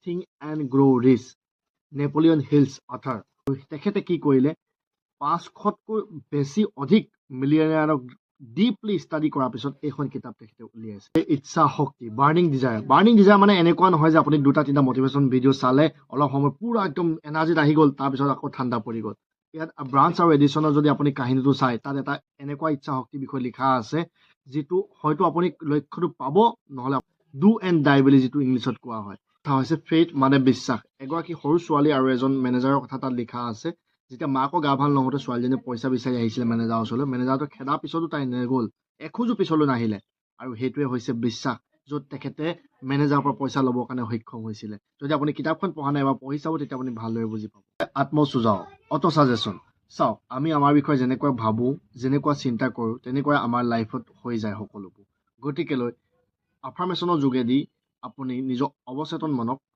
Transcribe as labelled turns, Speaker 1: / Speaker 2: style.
Speaker 1: think and grow' rich Napoleon Hill's author তেখেতে কি কৰিলে 500তকৈ বেছি অধিক মিলিয়নিয়াৰক ডিপলি ষ্টাডি কৰাৰ পিছত এইখন কিতাপ তেখেতে উলিয়াইছে ইচ্ছা শক্তি বাৰ্নিং ডিজায়াৰ মানে এনেকুৱা নহয় যে আপুনি 2-3টা মটিভেশ্যন ভিডিঅ' চালে অলপ সময় পুৰা একদম এনাৰ্জিত আহি গ'ল তাৰপিছত আকৌ ঠাণ্ডা পৰি গ'ল ইয়াত ব্ৰাঞ্চ আৰু এডিশ্যনৰ যদি আপুনি কাহিনীটো চাই তাত এটা এনেকুৱা ইচ্ছা শক্তিৰ বিষয়ে লিখা আছে যিটো হয়তো আপুনি লক্ষ্যটো পাব নহ'লে ডু এণ্ড ডাই বুলি যিটো ইংলিছত কোৱা হয় কথা হৈছে ফেইথ মানে বিশ্বাস এগৰাকী সৰু ছোৱালী আৰু এজন মেনেজাৰৰ কথা তাত লিখা আছে যেতিয়া মাকৰ গা ভাল নহওঁতে ছোৱালীজনীয়ে পইচা বিচাৰি আহিছিলে মেনেজাৰৰ ওচৰলৈ মেনেজাৰটো খেদাৰ পিছতো তাই নগ'ল এখোজো পিছলৈ নাহিলে আৰু সেইটোৱে হৈছে বিশ্বাস য'ত তেখেতে মেনেজাৰৰ পৰা পইচা ল'বৰ কাৰণে সক্ষম হৈছিলে যদি আপুনি কিতাপখন পঢ়া নাই বা পঢ়ি চাব তেতিয়া আপুনি ভালদৰে বুজি পাব আত্মসুঝাও অটো ছাজেশ্যন চাওক আমি আমাৰ বিষয়ে যেনেকৈ ভাবোঁ যেনেকুৱা চিন্তা কৰোঁ তেনেকৈ আমাৰ লাইফত হৈ যায় সকলোবোৰ গতিকেলৈ আফাৰ্মেশ্যনৰ যোগেদি আপুনি নিজৰ অৱচেতন মনক